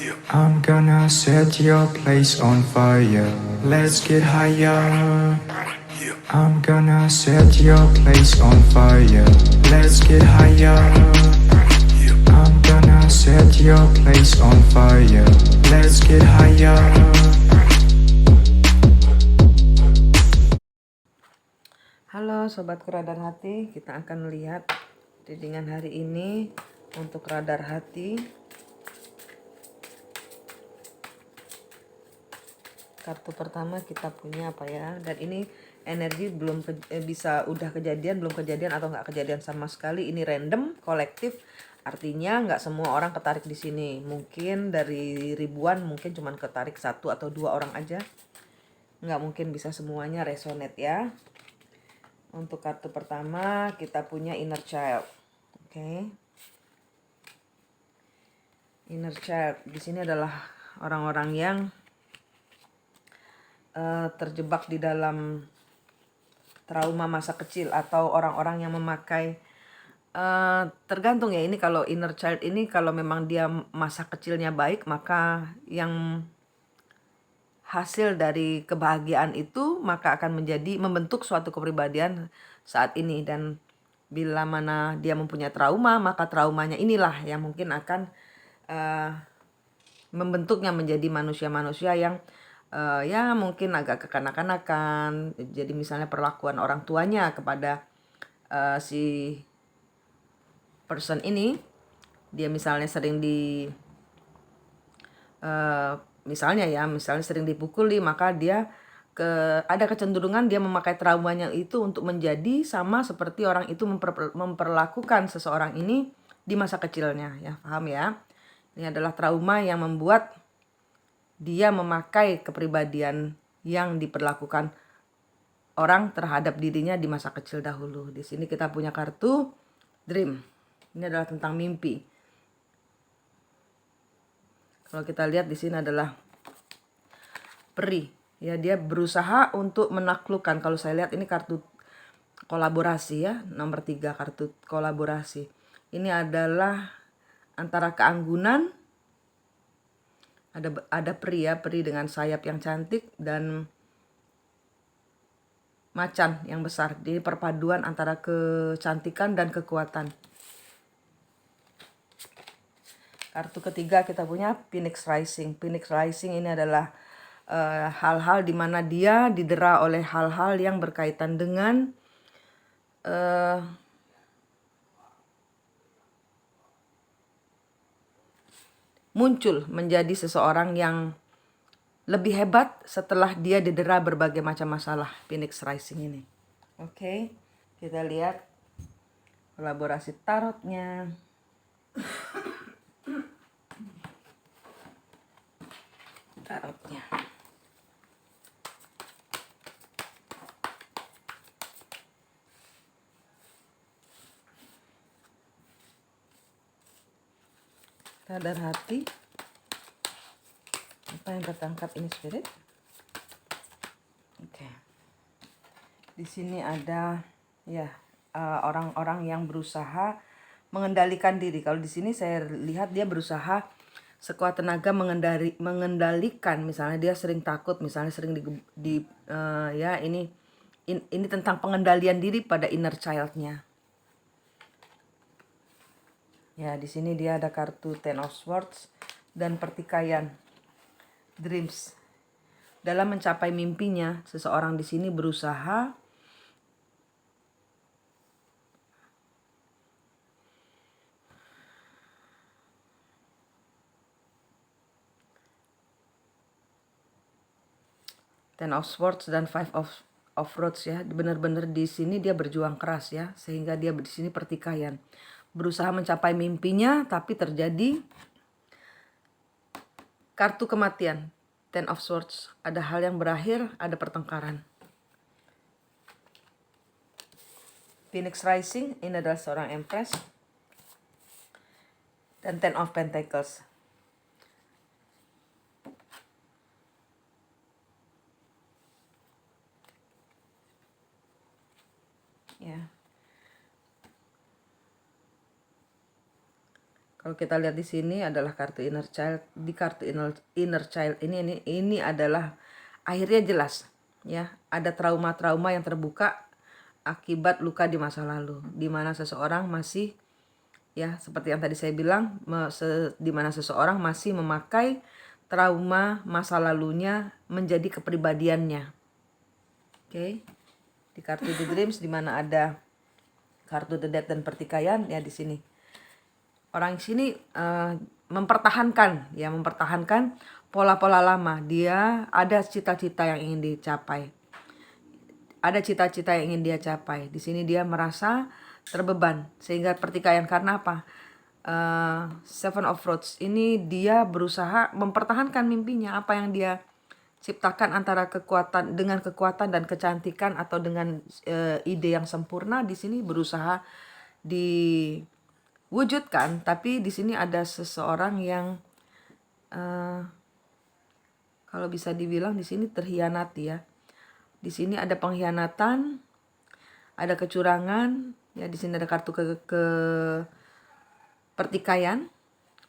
I'm gonna set your place on fire. Let's get higher. I'm gonna set your place on fire. Let's get higher. I'm gonna set your place on fire. Let's get higher. Halo Sobatku Radar Hati, kita akan melihat readingan hari ini untuk radar hati. Kartu pertama kita punya apa ya, dan ini energi belum bisa udah kejadian, belum kejadian, atau nggak kejadian sama sekali. Ini random, kolektif, artinya nggak semua orang ketarik di sini. Mungkin dari ribuan, mungkin cuma ketarik 1 atau 2 orang aja. Nggak mungkin bisa semuanya resonate ya. Untuk kartu pertama kita punya inner child. Oke. Inner child di sini adalah orang-orang yang terjebak di dalam trauma masa kecil, atau orang-orang yang memakai tergantung ya, ini kalau inner child ini kalau memang dia masa kecilnya baik, maka yang hasil dari kebahagiaan itu maka akan membentuk suatu kepribadian saat ini. Dan bila mana dia mempunyai trauma, maka traumanya inilah yang mungkin akan membentuknya menjadi manusia-manusia yang ya mungkin agak kekanak-kanakan. Jadi misalnya perlakuan orang tuanya kepada si person ini, dia misalnya sering misalnya sering dipukuli, maka dia ada kecenderungan dia memakai traumanya itu untuk menjadi sama seperti orang itu memperlakukan seseorang ini di masa kecilnya, ya paham ya? Ini adalah trauma yang membuat dia memakai kepribadian yang diperlakukan orang terhadap dirinya di masa kecil dahulu. Di sini kita punya kartu dream. Ini adalah tentang mimpi. Kalau kita lihat di sini adalah peri. Ya, dia berusaha untuk menaklukkan. Kalau saya lihat ini kartu kolaborasi ya, nomor 3 kartu kolaborasi. Ini adalah antara keanggunan, ada peri ya, peri dengan sayap yang cantik dan macan yang besar. Di perpaduan antara kecantikan dan kekuatan. Kartu ketiga kita punya Phoenix Rising. Phoenix Rising ini adalah hal-hal di mana dia didera oleh hal-hal yang berkaitan dengan muncul menjadi seseorang yang lebih hebat setelah dia didera berbagai macam masalah. Phoenix Rising ini. Oke, kita lihat kolaborasi tarotnya. Tarotnya. Radar hati. Apa yang tertangkap ini, Spirit? Oke. Di sini ada ya orang-orang yang berusaha mengendalikan diri. Kalau di sini saya lihat dia berusaha sekuat tenaga mengendalikan. Misalnya dia sering takut, misalnya sering ya ini tentang pengendalian diri pada inner child-nya. Ya, di sini dia ada kartu Ten of Swords dan pertikaian, dreams. Dalam mencapai mimpinya, seseorang di sini berusaha Ten of Swords dan Five of Rods ya. Benar-benar di sini dia berjuang keras ya, sehingga dia di sini pertikaian. Berusaha mencapai mimpinya, tapi terjadi kartu kematian. Ten of Swords, ada hal yang berakhir, ada pertengkaran. Phoenix Rising, ini adalah seorang Empress. Dan Ten of Pentacles. Ya. Kalau kita lihat di sini adalah kartu inner child. Di kartu inner child ini adalah akhirnya jelas ya, ada trauma-trauma yang terbuka akibat luka di masa lalu, di mana seseorang masih ya seperti yang tadi saya bilang, di mana seseorang masih memakai trauma masa lalunya menjadi kepribadiannya. Oke. Di kartu The Dreams di mana ada kartu The Death dan pertikaian ya di sini. Orang sini mempertahankan pola-pola lama. Dia ada cita-cita yang ingin dicapai. Ada cita-cita yang ingin dia capai. Di sini dia merasa terbeban sehingga pertikaian. Karena apa? Seven of Rods ini dia berusaha mempertahankan mimpinya, apa yang dia ciptakan antara kekuatan dan kecantikan atau dengan ide yang sempurna di sini berusaha diwujudkan. Tapi di sini ada seseorang yang kalau bisa dibilang di sini terhianati ya. Di sini ada pengkhianatan, ada kecurangan ya. Di sini ada kartu ke pertikaian,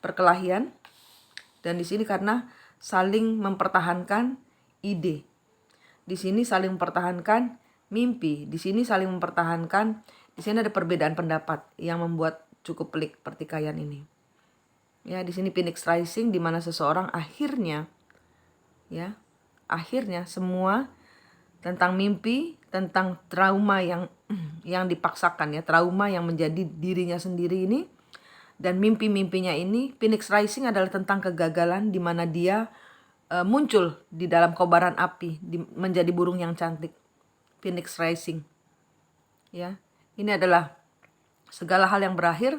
perkelahian, dan di sini karena saling mempertahankan ide. Di sini saling mempertahankan mimpi. Di sini saling mempertahankan. Di sini ada perbedaan pendapat yang membuat cukup pelik pertikaian ini. Ya, di sini Phoenix Rising di mana seseorang akhirnya semua tentang mimpi, tentang trauma yang dipaksakan ya, trauma yang menjadi dirinya sendiri ini. Dan mimpi-mimpinya ini, Phoenix Rising adalah tentang kegagalan di mana dia muncul di dalam kobaran api, menjadi burung yang cantik. Phoenix Rising. Ya, ini adalah segala hal yang berakhir,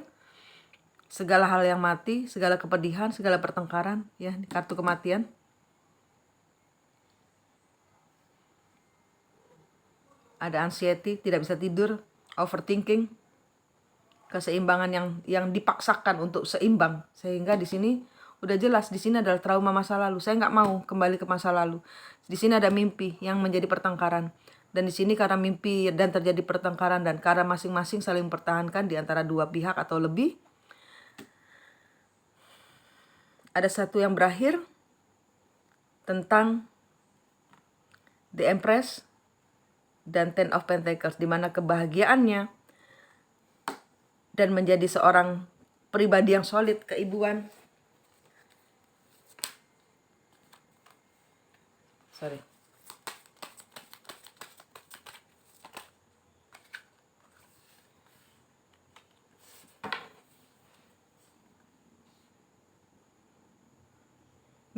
segala hal yang mati, segala kepedihan, segala pertengkaran, ya, kartu kematian. Ada anxiety, tidak bisa tidur, overthinking, keseimbangan yang dipaksakan untuk seimbang, sehingga di sini udah jelas di sini adalah trauma masa lalu. Saya nggak mau kembali ke masa lalu. Di sini ada mimpi yang menjadi pertengkaran, dan di sini karena mimpi dan terjadi pertengkaran dan karena masing-masing saling mempertahankan di antara dua pihak atau lebih, ada satu yang berakhir tentang The Empress dan Ten of Pentacles, di mana kebahagiaannya dan menjadi seorang pribadi yang solid, keibuan.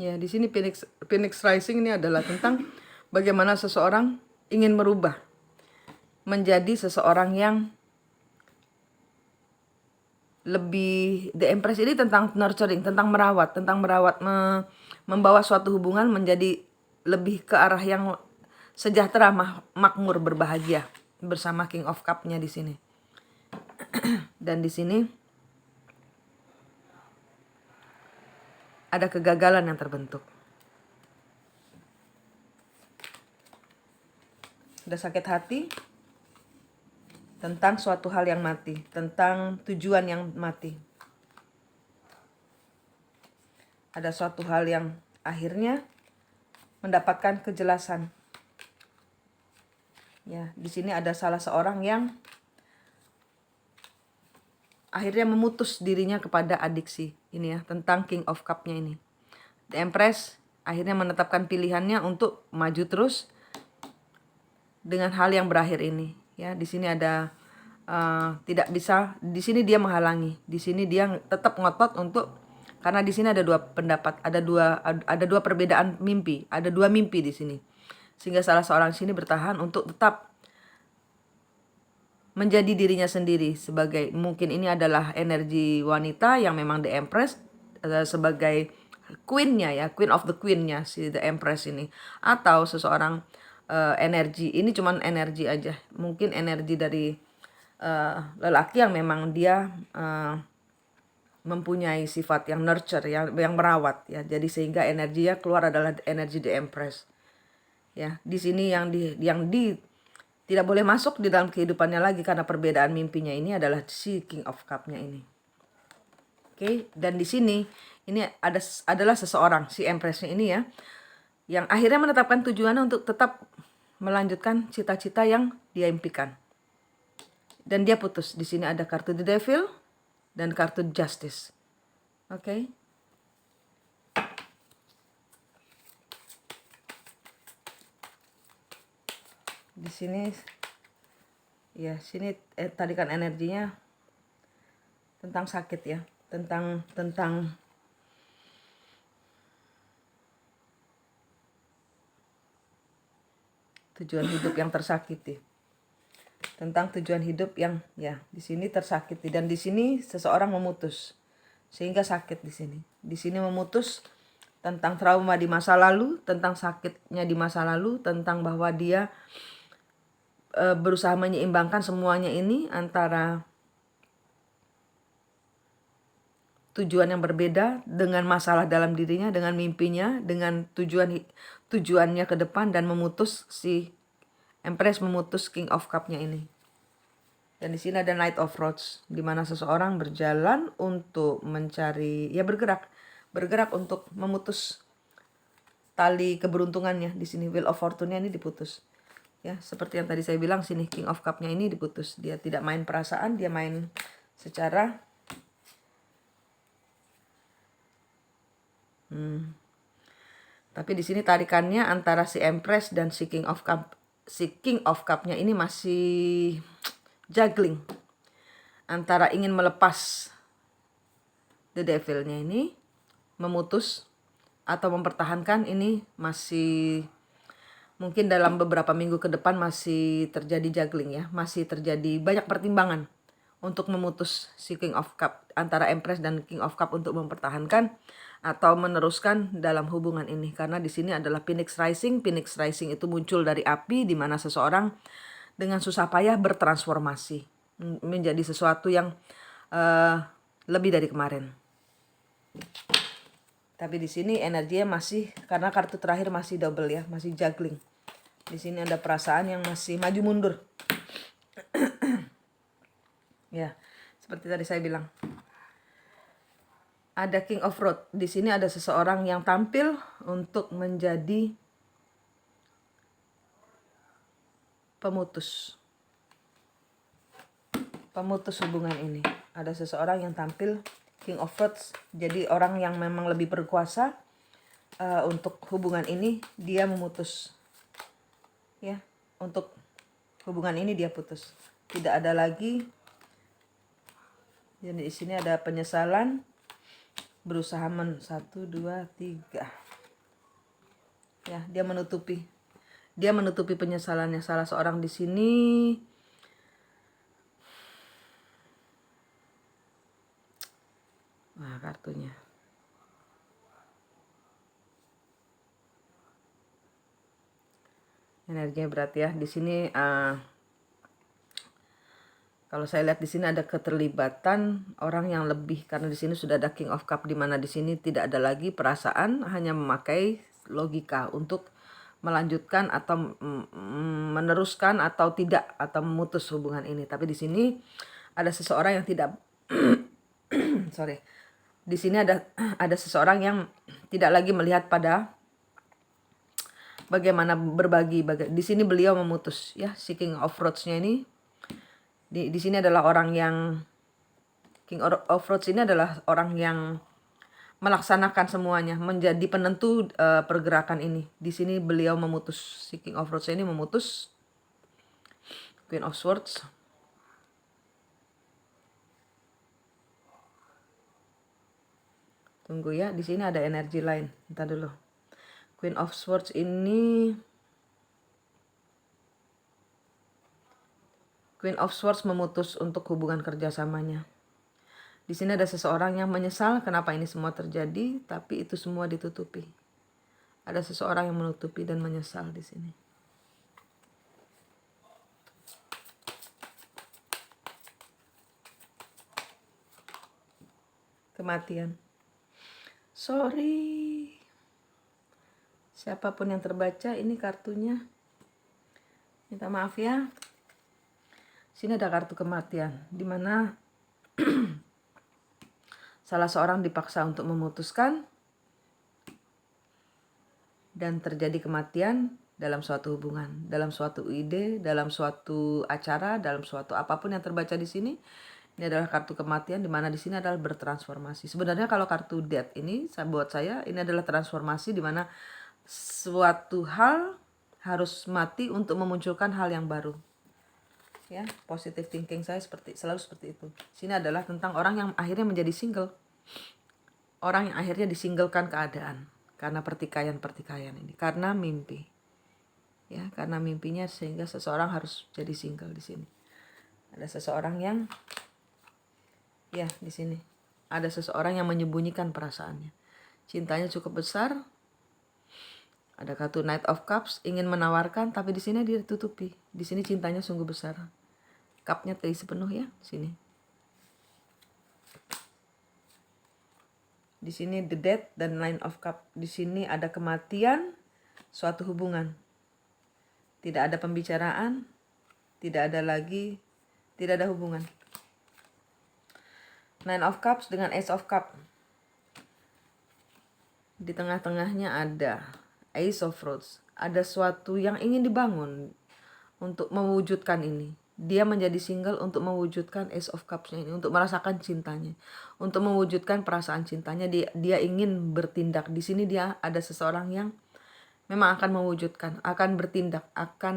Ya, di sini Phoenix Rising ini adalah tentang bagaimana seseorang ingin merubah menjadi seseorang yang lebih. The Empress ini tentang nurturing, tentang merawat, membawa suatu hubungan menjadi lebih ke arah yang sejahtera, makmur, berbahagia bersama King of Cup-nya di sini. Dan di sini ada kegagalan yang terbentuk. Ada sakit hati tentang suatu hal yang mati, tentang tujuan yang mati. Ada suatu hal yang akhirnya mendapatkan kejelasan. Ya, di sini ada salah seorang yang akhirnya memutus dirinya kepada adiksi ini ya, tentang King of Cup-nya ini. The Empress akhirnya menetapkan pilihannya untuk maju terus dengan hal yang berakhir ini. Ya, di sini ada tidak bisa, di sini dia menghalangi, di sini dia tetap ngotot untuk, karena di sini ada dua pendapat, ada dua perbedaan mimpi, ada dua mimpi di sini, sehingga salah seorang sini bertahan untuk tetap menjadi dirinya sendiri sebagai, mungkin ini adalah energi wanita yang memang The Empress sebagai queen-nya ya, queen of the queen-nya si The Empress ini, atau seseorang energi ini cuman energi aja, mungkin energi dari lelaki yang memang dia mempunyai sifat yang nurture, yang merawat ya, jadi sehingga energinya keluar adalah energi The Empress ya. Di sini yang tidak boleh masuk di dalam kehidupannya lagi karena perbedaan mimpinya ini adalah si King of Cup-nya ini. Oke, dan di sini ini adalah seseorang, si Empressnya ini ya, yang akhirnya menetapkan tujuannya untuk tetap melanjutkan cita-cita yang dia impikan. Dan dia putus. Di sini ada kartu The Devil dan kartu Justice. Oke. Di sini ya, sini tarikan energinya tentang sakit ya, tentang tujuan hidup yang tersakiti. Tentang tujuan hidup yang ya di sini tersakiti, dan di sini seseorang memutus sehingga sakit di sini. Di sini memutus tentang trauma di masa lalu, tentang sakitnya di masa lalu, tentang bahwa dia berusaha menyeimbangkan semuanya ini antara tujuan yang berbeda dengan masalah dalam dirinya, dengan mimpinya, dengan tujuannya ke depan, dan memutus si Empress, memutus King of Cup-nya ini. Dan di sini ada Knight of Rods, di mana seseorang berjalan untuk mencari, ya bergerak untuk memutus tali keberuntungannya. Di sini Wheel of Fortune-nya ini diputus. Ya, seperti yang tadi saya bilang, sini King of Cup-nya ini diputus. Dia tidak main perasaan, dia main secara tapi di sini tarikannya antara si Empress dan si King of Cup. Si King of Cup-nya ini masih juggling antara ingin melepas The Devil-nya ini, memutus atau mempertahankan. Ini masih mungkin dalam beberapa minggu ke depan masih terjadi juggling ya, masih terjadi banyak pertimbangan untuk memutus si King of Cup, antara Empress dan King of Cup, untuk mempertahankan atau meneruskan dalam hubungan ini. Karena di sini adalah Phoenix Rising. Phoenix Rising itu muncul dari api, di mana seseorang dengan susah payah bertransformasi menjadi sesuatu yang lebih dari kemarin. Tapi di sini energinya masih, karena kartu terakhir masih double ya, masih juggling. Di sini ada perasaan yang masih maju mundur. Ya, seperti tadi saya bilang. Ada King of Road. Di sini ada seseorang yang tampil untuk menjadi pemutus hubungan ini. Ada seseorang yang tampil King of Roads, jadi orang yang memang lebih berkuasa untuk hubungan ini. Dia memutus ya, untuk hubungan ini dia putus, tidak ada lagi. Jadi di sini ada penyesalan, berusaha 1, 2, 3 ya, dia menutupi penyesalannya. Salah seorang di sini kartunya energinya berat ya. Di sini kalau saya lihat di sini ada keterlibatan orang yang lebih, karena di sini sudah ada King of Cup, di mana di sini tidak ada lagi perasaan, hanya memakai logika untuk melanjutkan atau meneruskan atau tidak, atau memutus hubungan ini. Tapi di sini ada seseorang yang tidak Di sini ada seseorang yang tidak lagi melihat pada bagaimana berbagi. Di sini beliau memutus ya, si King of Roads-nya ini. Di sini adalah orang yang King of Roads ini adalah orang yang melaksanakan semuanya, menjadi penentu pergerakan ini. Di sini beliau memutus, si King of Roads ini memutus. Queen of Swords. Tunggu ya, di sini ada energi lain. Entar dulu. Queen of Swords ini, Queen of Swords memutus untuk hubungan kerjasamanya. Di sini ada seseorang yang menyesal kenapa ini semua terjadi, tapi itu semua ditutupi. Ada seseorang yang menutupi dan menyesal di sini. Kematian. Sorry. Siapapun yang terbaca ini kartunya, minta maaf ya. Sini ada kartu kematian, di mana salah seorang dipaksa untuk memutuskan dan terjadi kematian dalam suatu hubungan, dalam suatu ide, dalam suatu acara, dalam suatu apapun yang terbaca di sini. Ini adalah kartu kematian, di mana di sini adalah bertransformasi. Sebenarnya kalau kartu death ini buat saya ini adalah transformasi, di mana suatu hal harus mati untuk memunculkan hal yang baru. Ya, positive thinking saya selalu seperti itu. Sini adalah tentang orang yang akhirnya menjadi single. Orang yang akhirnya disinglekan keadaan karena pertikaian ini, karena mimpi. Ya, karena mimpinya sehingga seseorang harus jadi single di sini. Ada seseorang yang di sini ada seseorang yang menyembunyikan perasaannya. Cintanya cukup besar. Ada kartu Knight of Cups, ingin menawarkan tapi di sini dia ditutupi. Di sini cintanya sungguh besar. Cupnya terisi penuh ya, sini. Di sini the Death dan Nine of Cups. Di sini ada kematian suatu hubungan. Tidak ada pembicaraan, tidak ada hubungan. Nine of Cups dengan Ace of Cups. Di tengah-tengahnya ada Ace of Swords. Ada suatu yang ingin dibangun untuk mewujudkan ini. Dia menjadi single untuk mewujudkan Ace of Cups-nya ini, untuk merasakan cintanya, untuk mewujudkan perasaan cintanya. Dia ingin bertindak. Di sini dia ada seseorang yang memang akan mewujudkan, akan bertindak, akan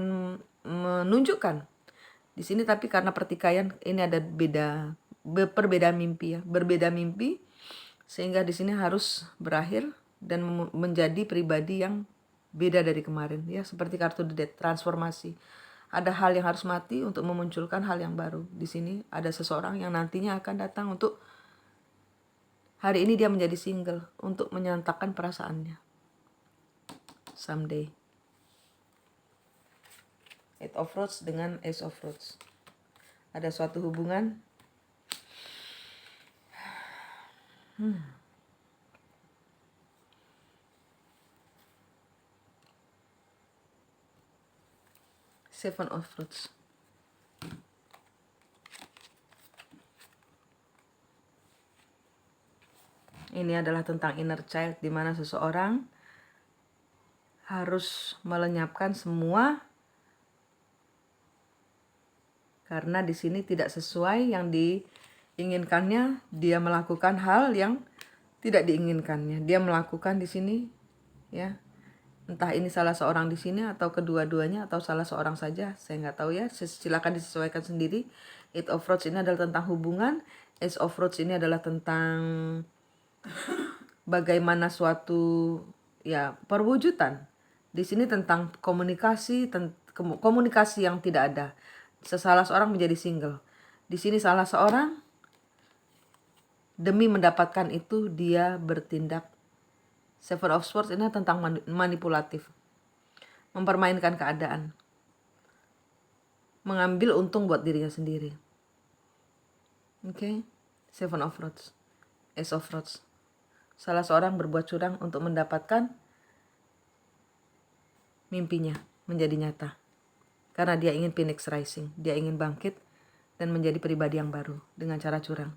menunjukkan. Di sini tapi karena pertikaian ini ada perbedaan mimpi ya, berbeda mimpi, sehingga di sini harus berakhir dan menjadi pribadi yang beda dari kemarin ya, seperti kartu The Death, transformasi. Ada hal yang harus mati untuk memunculkan hal yang baru. Di sini ada seseorang yang nantinya akan datang untuk hari ini dia menjadi single untuk menyatakan perasaannya. Someday. Eight of Swords dengan Ace of Swords. Ada suatu hubungan. Seven of Swords. Ini adalah tentang inner child, di mana seseorang harus melenyapkan semua karena di sini tidak sesuai yang diinginkannya. Dia melakukan hal yang tidak diinginkannya. Dia melakukan di sini ya. Entah ini salah seorang di sini atau kedua-duanya atau salah seorang saja, saya nggak tahu ya. Silakan disesuaikan sendiri. Eight of Swords ini adalah tentang hubungan. Ace of Swords ini adalah tentang bagaimana suatu ya perwujudan. Di sini tentang komunikasi, komunikasi yang tidak ada. Salah seorang menjadi single. Di sini salah seorang demi mendapatkan itu dia bertindak. Seven of Swords ini tentang manipulatif, mempermainkan keadaan, mengambil untung buat dirinya sendiri. Oke, Seven of Swords, Ace of Swords. Salah seorang berbuat curang untuk mendapatkan mimpinya menjadi nyata. Karena dia ingin Phoenix Rising, dia ingin bangkit dan menjadi pribadi yang baru dengan cara curang.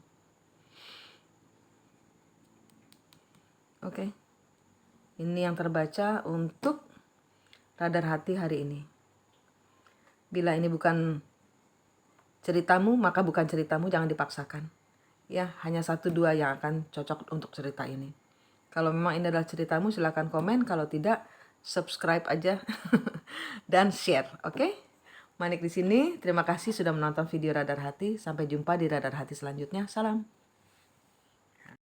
Oke. Ini yang terbaca untuk radar hati hari ini. Bila ini bukan ceritamu, maka bukan ceritamu, jangan dipaksakan. Ya, hanya 1-2 yang akan cocok untuk cerita ini. Kalau memang ini adalah ceritamu, silakan komen. Kalau tidak, subscribe aja dan share, oke? Manik di sini. Terima kasih sudah menonton video Radar Hati. Sampai jumpa di Radar Hati selanjutnya. Salam.